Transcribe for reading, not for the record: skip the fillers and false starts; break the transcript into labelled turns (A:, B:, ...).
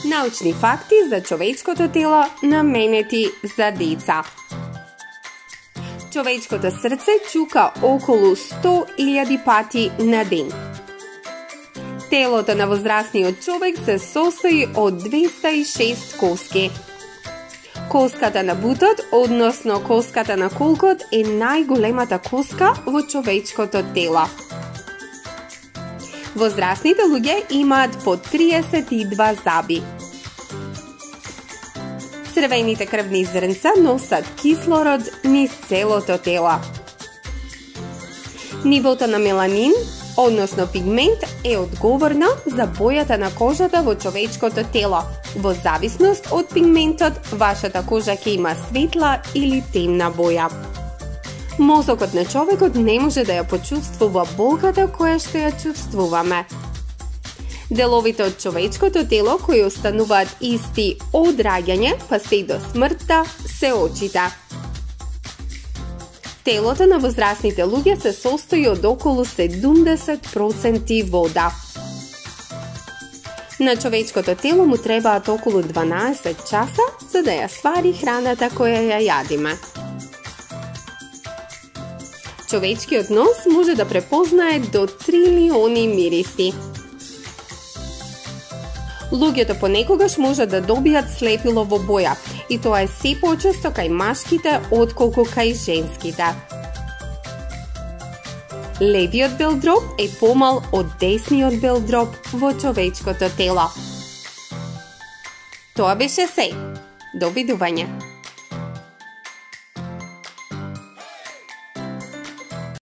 A: Научни факти за човечкото тело наменети за деца. Човечкото срце чука околу 100.000 пати на ден. Телото на возрастниот човек се состои од 206 коски. Коската на бутот, односно коската на колкот, е најголемата коска во човечкото тело. Возрастните луѓе имаат по 32 заби. Црвените крвни зрнца носат кислород низ целото тело. Нивото на меланин, односно пигмент, е одговорна за бојата на кожата во човечкото тело. Во зависност од пигментот, вашата кожа ќе има светла или темна боја. Мозокот на човекот не може да ја почувствува болката која што ја чувствуваме. Деловите од човечкото тело кои остануваат исти од раѓање па се до смртта се очите. Телото на возрастните луѓе се состои од околу 70% вода. На човечкото тело му требаат околу 12 часа за да ја свари храната која ја јадиме. Човечкиот нос може да препознае до 3.000.000 мириси. Луѓето понекогаш може да добијат слепило во боја, и тоа е се почесто кај машките отколку кај женските. Левиот бел дроб е помал од десниот бел дроб во човечкото тело. Тоа беше се. Довидување.